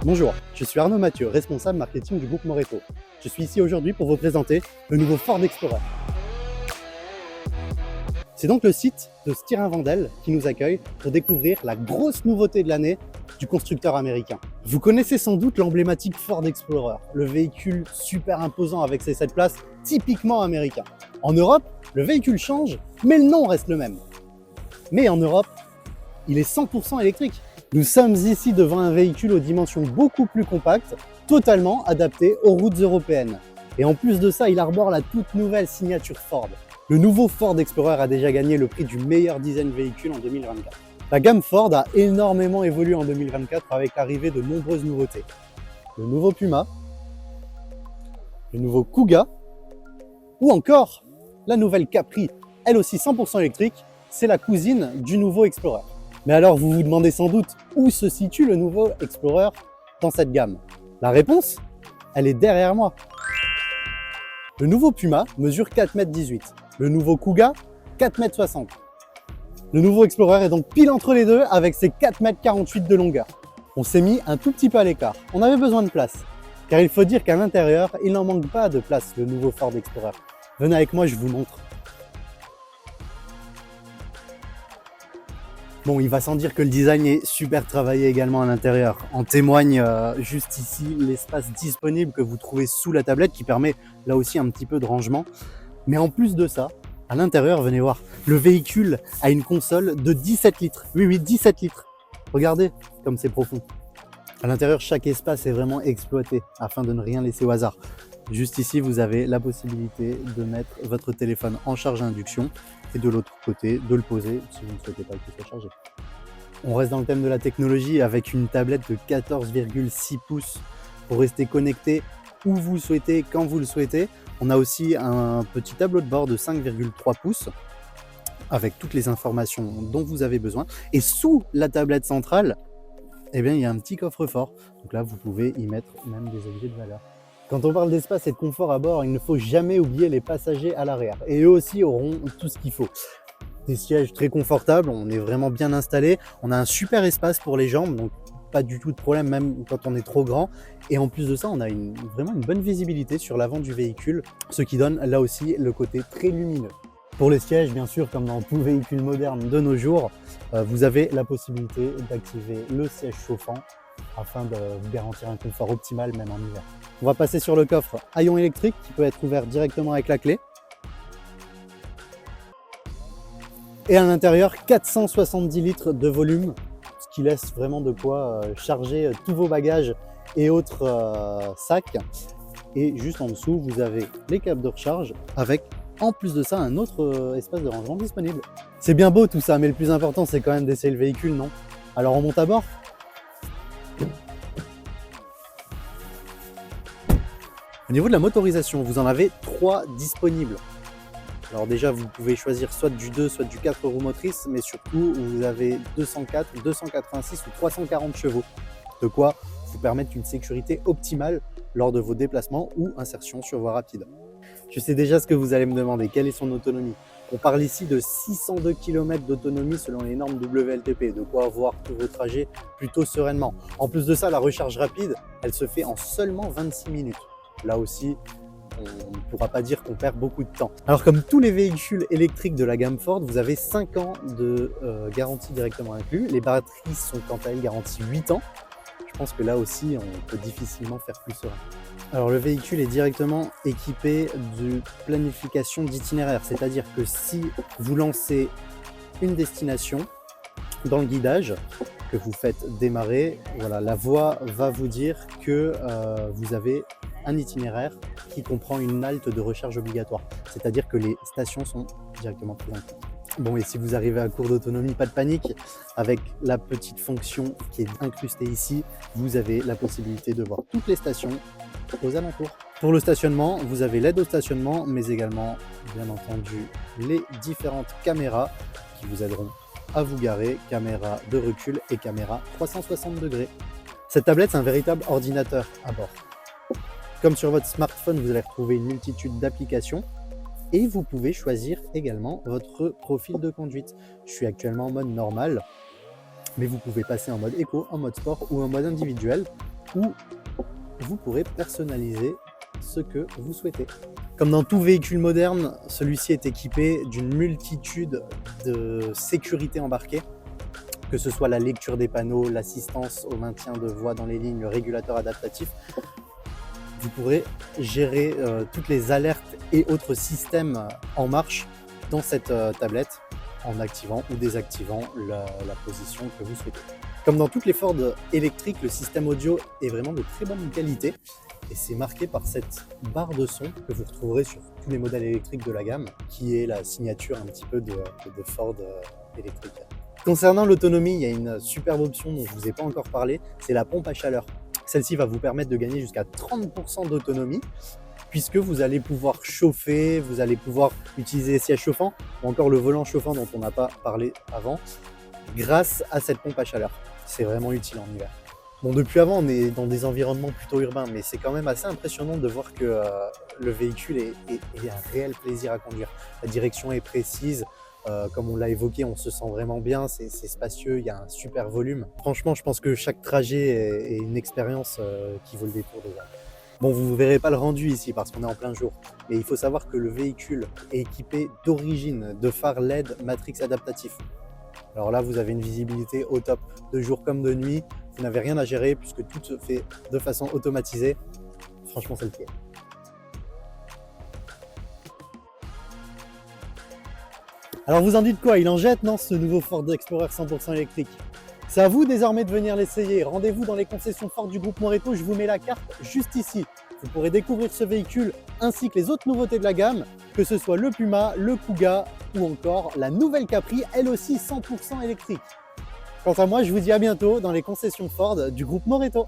Bonjour, je suis Arnaud Mathieu, responsable marketing du groupe Moreto. Je suis ici aujourd'hui pour vous présenter le nouveau Ford Explorer. C'est donc le site de Stirin-Wendel qui nous accueille pour découvrir la grosse nouveauté de l'année du constructeur américain. Vous connaissez sans doute l'emblématique Ford Explorer, le véhicule super imposant avec ses 7 places typiquement américain. En Europe, le véhicule change, mais le nom reste le même. Mais en Europe, il est 100% électrique. Nous sommes ici devant un véhicule aux dimensions beaucoup plus compactes, totalement adapté aux routes européennes. Et en plus de ça, il arbore la toute nouvelle signature Ford. Le nouveau Ford Explorer a déjà gagné le prix du meilleur design véhicule en 2024. La gamme Ford a énormément évolué en 2024 avec l'arrivée de nombreuses nouveautés. Le nouveau Puma, le nouveau Kuga, ou encore la nouvelle Capri, elle aussi 100% électrique, c'est la cousine du nouveau Explorer. Mais alors vous vous demandez sans doute où se situe le nouveau Explorer dans cette gamme. La réponse, elle est derrière moi. Le nouveau Puma mesure 4,18 m, le nouveau Kuga 4,60 m. Le nouveau Explorer est donc pile entre les deux avec ses 4,48 m de longueur. On s'est mis un tout petit peu à l'écart, on avait besoin de place. Car il faut dire qu'à l'intérieur, il n'en manque pas de place le nouveau Ford Explorer. Venez avec moi, je vous montre. Bon, il va sans dire que le design est super travaillé également à l'intérieur. En témoigne juste ici l'espace disponible que vous trouvez sous la tablette qui permet là aussi un petit peu de rangement. Mais en plus de ça, à l'intérieur, venez voir, le véhicule a une console de 17 litres. Oui, 17 litres. Regardez comme c'est profond. À l'intérieur, chaque espace est vraiment exploité afin de ne rien laisser au hasard. Juste ici, vous avez la possibilité de mettre votre téléphone en charge à induction et de l'autre côté, de le poser si vous ne souhaitez pas qu'il soit chargé. On reste dans le thème de la technologie avec une tablette de 14,6 pouces pour rester connecté où vous le souhaitez, quand vous le souhaitez. On a aussi un petit tableau de bord de 5,3 pouces avec toutes les informations dont vous avez besoin. Et sous la tablette centrale, eh bien, il y a un petit coffre-fort. Donc là, vous pouvez y mettre même des objets de valeur. Quand on parle d'espace et de confort à bord, il ne faut jamais oublier les passagers à l'arrière. Et eux aussi auront tout ce qu'il faut. Des sièges très confortables, on est vraiment bien installé. On a un super espace pour les jambes, donc pas du tout de problème même quand on est trop grand. Et en plus de ça, on a vraiment une bonne visibilité sur l'avant du véhicule, ce qui donne là aussi le côté très lumineux. Pour les sièges, bien sûr, comme dans tout véhicule moderne de nos jours, vous avez la possibilité d'activer le siège chauffant afin de vous garantir un confort optimal même en hiver. On va passer sur le coffre à ion électrique qui peut être ouvert directement avec la clé. Et à l'intérieur, 470 litres de volume, ce qui laisse vraiment de quoi charger tous vos bagages et autres sacs. Et juste en dessous, vous avez les câbles de recharge avec, en plus de ça, un autre espace de rangement disponible. C'est bien beau tout ça, mais le plus important, c'est quand même d'essayer le véhicule, non? Alors on monte à bord. Au niveau de la motorisation, vous en avez 3 disponibles. Alors déjà, vous pouvez choisir soit du 2, soit du 4 roues motrices, mais surtout, vous avez 204, 286 ou 340 chevaux. De quoi vous permettre une sécurité optimale lors de vos déplacements ou insertions sur voie rapide. Je sais déjà ce que vous allez me demander, quelle est son autonomie? On parle ici de 602 km d'autonomie selon les normes WLTP, de quoi avoir tous vos trajets plutôt sereinement. En plus de ça, la recharge rapide, elle se fait en seulement 26 minutes. Là aussi, on ne pourra pas dire qu'on perd beaucoup de temps. Alors comme tous les véhicules électriques de la gamme Ford, vous avez 5 ans de garantie directement inclus. Les batteries sont quant à elles garanties 8 ans. Je pense que là aussi, on peut difficilement faire plus serein. Alors le véhicule est directement équipé de planification d'itinéraire, c'est-à-dire que si vous lancez une destination dans le guidage, que vous faites démarrer, voilà, la voie va vous dire que vous avez un itinéraire qui comprend une halte de recharge obligatoire, c'est-à-dire que les stations sont directement prises en compte. Bon, et si vous arrivez à court d'autonomie, pas de panique, avec la petite fonction qui est incrustée ici, vous avez la possibilité de voir toutes les stations aux alentours. Pour le stationnement, vous avez l'aide au stationnement, mais également, bien entendu, les différentes caméras qui vous aideront à vous garer, caméra de recul et caméra 360 degrés. Cette tablette, c'est un véritable ordinateur à bord. Comme sur votre smartphone, vous allez retrouver une multitude d'applications et vous pouvez choisir également votre profil de conduite. Je suis actuellement en mode normal, mais vous pouvez passer en mode éco, en mode sport ou en mode individuel où vous pourrez personnaliser ce que vous souhaitez. Comme dans tout véhicule moderne, celui-ci est équipé d'une multitude de sécurités embarquées, que ce soit la lecture des panneaux, l'assistance au maintien de voie dans les lignes, le régulateur adaptatif. Vous pourrez gérer toutes les alertes et autres systèmes en marche dans cette tablette en activant ou désactivant la position que vous souhaitez. Comme dans toutes les Ford électriques, le système audio est vraiment de très bonne qualité et c'est marqué par cette barre de son que vous retrouverez sur tous les modèles électriques de la gamme, qui est la signature un petit peu de Ford électrique. Concernant l'autonomie, il y a une superbe option dont je ne vous ai pas encore parlé, c'est la pompe à chaleur. Celle-ci va vous permettre de gagner jusqu'à 30% d'autonomie, puisque vous allez pouvoir chauffer, vous allez pouvoir utiliser les sièges chauffants ou encore le volant chauffant dont on n'a pas parlé avant, grâce à cette pompe à chaleur. C'est vraiment utile en hiver. Bon, depuis avant, on est dans des environnements plutôt urbains, mais c'est quand même assez impressionnant de voir que le véhicule est un réel plaisir à conduire. La direction est précise, comme on l'a évoqué, on se sent vraiment bien, c'est spacieux, il y a un super volume. Franchement, je pense que chaque trajet est une expérience qui vaut le détour déjà. Bon, vous ne verrez pas le rendu ici parce qu'on est en plein jour, mais il faut savoir que le véhicule est équipé d'origine de phares LED Matrix adaptatifs. Alors là, vous avez une visibilité au top, de jour comme de nuit. Vous n'avez rien à gérer puisque tout se fait de façon automatisée. Franchement, c'est le pied. Alors vous en dites quoi? Il en jette, non, ce nouveau Ford Explorer 100% électrique? C'est à vous désormais de venir l'essayer. Rendez-vous dans les concessions Ford du groupe Moreto, je vous mets la carte juste ici. Vous pourrez découvrir ce véhicule ainsi que les autres nouveautés de la gamme, que ce soit le Puma, le Kuga ou encore la nouvelle Capri, elle aussi 100% électrique. Quant à moi, je vous dis à bientôt dans les concessions Ford du groupe Moreto.